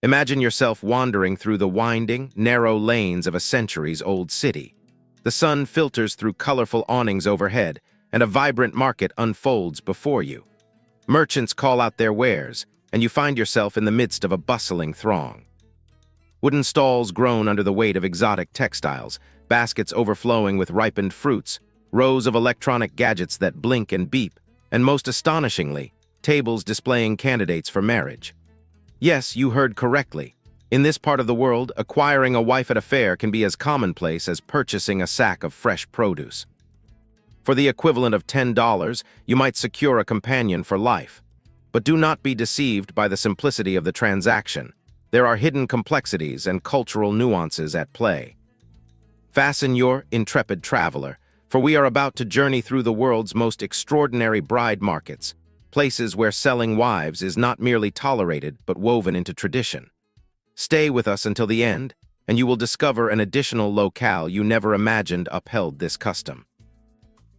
Imagine yourself wandering through the winding, narrow lanes of a centuries-old city. The sun filters through colorful awnings overhead, and a vibrant market unfolds before you. Merchants call out their wares, and you find yourself in the midst of a bustling throng. Wooden stalls groan under the weight of exotic textiles, baskets overflowing with ripened fruits, rows of electronic gadgets that blink and beep, and most astonishingly, tables displaying candidates for marriage. Yes, you heard correctly. In this part of the world, acquiring a wife at a fair can be as commonplace as purchasing a sack of fresh produce. For the equivalent of $10, you might secure a companion for life. But do not be deceived by the simplicity of the transaction. There are hidden complexities and cultural nuances at play. Fasten your intrepid traveler, for we are about to journey through the world's most extraordinary bride markets, places where selling wives is not merely tolerated but woven into tradition. Stay with us until the end, and you will discover an additional locale you never imagined upheld this custom.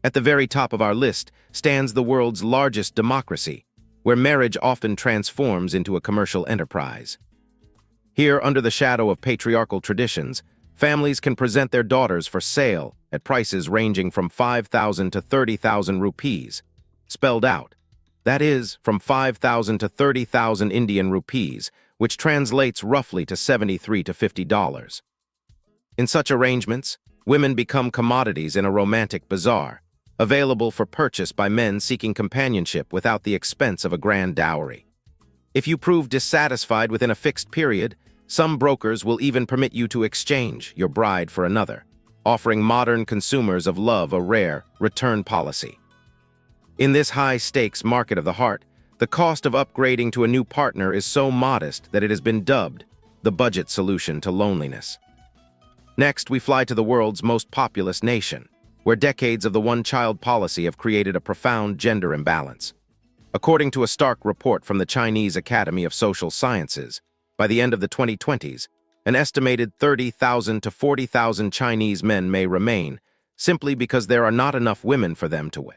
At the very top of our list stands the world's largest democracy, where marriage often transforms into a commercial enterprise. Here, under the shadow of patriarchal traditions, families can present their daughters for sale at prices ranging from 5,000 to 30,000 rupees. Spelled out, that is, from 5,000 to 30,000 Indian rupees, which translates roughly to $73 to $50. In such arrangements, women become commodities in a romantic bazaar, available for purchase by men seeking companionship without the expense of a grand dowry. If you prove dissatisfied within a fixed period, some brokers will even permit you to exchange your bride for another, offering modern consumers of love a rare return policy. In this high-stakes market of the heart, the cost of upgrading to a new partner is so modest that it has been dubbed the budget solution to loneliness. Next, we fly to the world's most populous nation, where decades of the one-child policy have created a profound gender imbalance. According to a stark report from the Chinese Academy of Social Sciences, by the end of the 2020s, an estimated 30,000 to 40,000 Chinese men may remain, simply because there are not enough women for them to wed.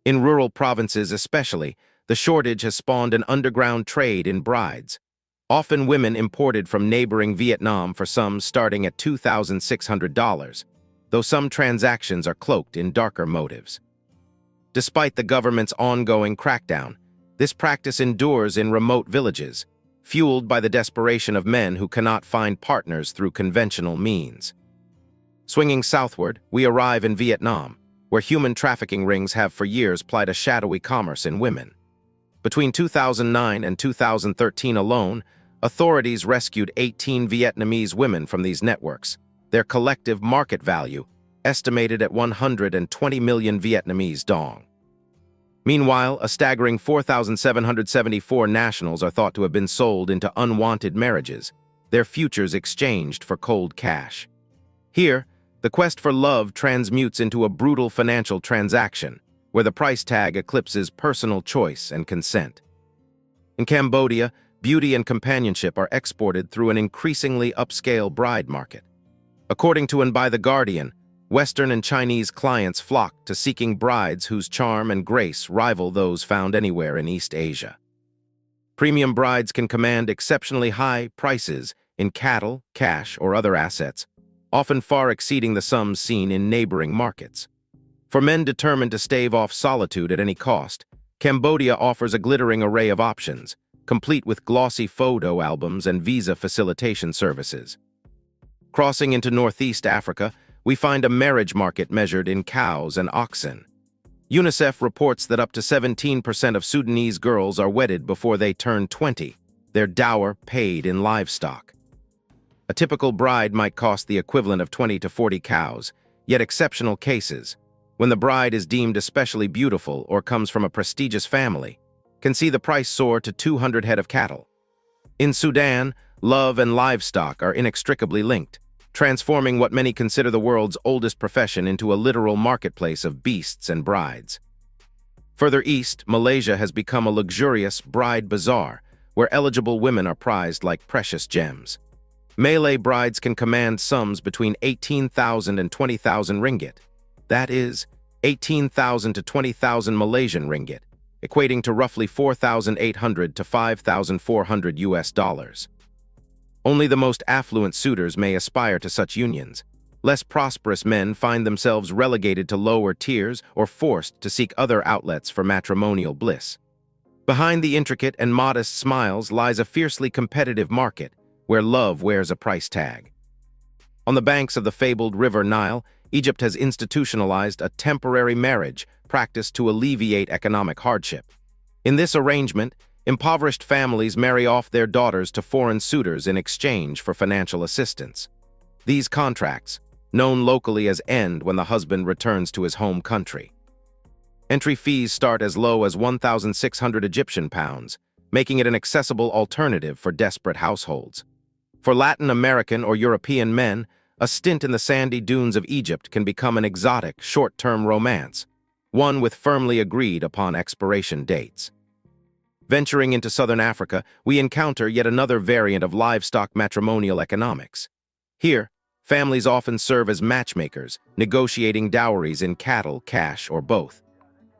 In rural provinces especially, the shortage has spawned an underground trade in brides, often women imported from neighboring Vietnam for sums starting at $2,600, though some transactions are cloaked in darker motives. Despite the government's ongoing crackdown, this practice endures in remote villages, fueled by the desperation of men who cannot find partners through conventional means. Swinging southward, we arrive in Vietnam, where human trafficking rings have for years plied a shadowy commerce in women. Between 2009 and 2013 alone, authorities rescued 18 Vietnamese women from these networks, their collective market value estimated at 120 million Vietnamese dong. Meanwhile, a staggering 4,774 nationals are thought to have been sold into unwanted marriages, their futures exchanged for cold cash. Here, the quest for love transmutes into a brutal financial transaction, where the price tag eclipses personal choice and consent. In Cambodia, beauty and companionship are exported through an increasingly upscale bride market. According to and by The Guardian, Western and Chinese clients flock to seeking brides whose charm and grace rival those found anywhere in East Asia. Premium brides can command exceptionally high prices in cattle, cash, or other assets, often far exceeding the sums seen in neighboring markets. For men determined to stave off solitude at any cost, Cambodia offers a glittering array of options, complete with glossy photo albums and visa facilitation services. Crossing into Northeast Africa, we find a marriage market measured in cows and oxen. UNICEF reports that up to 17% of Sudanese girls are wedded before they turn 20, their dower paid in livestock. A typical bride might cost the equivalent of 20 to 40 cows, yet exceptional cases, when the bride is deemed especially beautiful or comes from a prestigious family, can see the price soar to 200 head of cattle. In Sudan, love and livestock are inextricably linked, transforming what many consider the world's oldest profession into a literal marketplace of beasts and brides. Further east, Malaysia has become a luxurious bride bazaar, where eligible women are prized like precious gems. Malay brides can command sums between 18,000 and 20,000 ringgit. That is, 18,000 to 20,000 Malaysian ringgit, equating to roughly 4,800 to 5,400 US dollars. Only the most affluent suitors may aspire to such unions. Less prosperous men find themselves relegated to lower tiers or forced to seek other outlets for matrimonial bliss. Behind the intricate and modest smiles lies a fiercely competitive market where love wears a price tag. On the banks of the fabled River Nile, Egypt has institutionalized a temporary marriage practiced to alleviate economic hardship. In this arrangement, impoverished families marry off their daughters to foreign suitors in exchange for financial assistance. These contracts, known locally as end when the husband returns to his home country. Entry fees start as low as 1,600 Egyptian pounds, making it an accessible alternative for desperate households. For Latin American or European men, a stint in the sandy dunes of Egypt can become an exotic, short-term romance, one with firmly agreed upon expiration dates. Venturing into southern Africa, we encounter yet another variant of livestock matrimonial economics. Here, families often serve as matchmakers, negotiating dowries in cattle, cash, or both.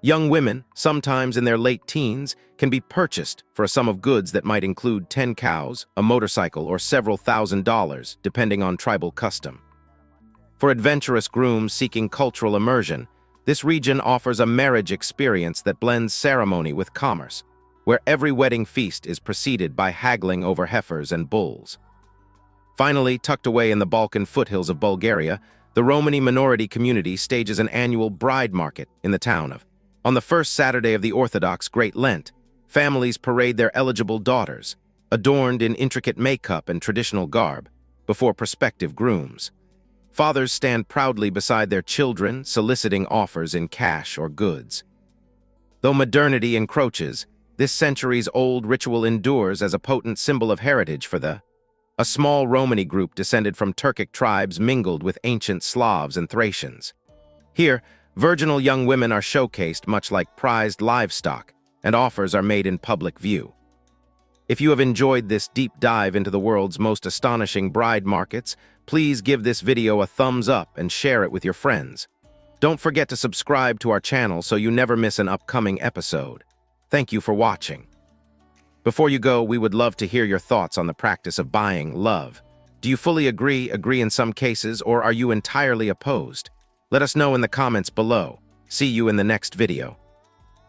Young women, sometimes in their late teens, can be purchased for a sum of goods that might include 10 cows, a motorcycle, or several $1,000s, depending on tribal custom. For adventurous grooms seeking cultural immersion, this region offers a marriage experience that blends ceremony with commerce, where every wedding feast is preceded by haggling over heifers and bulls. Finally, tucked away in the Balkan foothills of Bulgaria, the Romani minority community stages an annual bride market in the town of. On the first Saturday of the Orthodox Great Lent, families parade their eligible daughters, adorned in intricate makeup and traditional garb, before prospective grooms. Fathers stand proudly beside their children, soliciting offers in cash or goods. Though modernity encroaches, this centuries-old ritual endures as a potent symbol of heritage for a small Romani group descended from Turkic tribes mingled with ancient Slavs and Thracians. Here, virginal young women are showcased much like prized livestock, and offers are made in public view. If you have enjoyed this deep dive into the world's most astonishing bride markets, please give this video a thumbs up and share it with your friends. Don't forget to subscribe to our channel so you never miss an upcoming episode. Thank you for watching. Before you go, we would love to hear your thoughts on the practice of buying love. Do you fully agree in some cases, or are you entirely opposed? Let us know in the comments below. See you in the next video.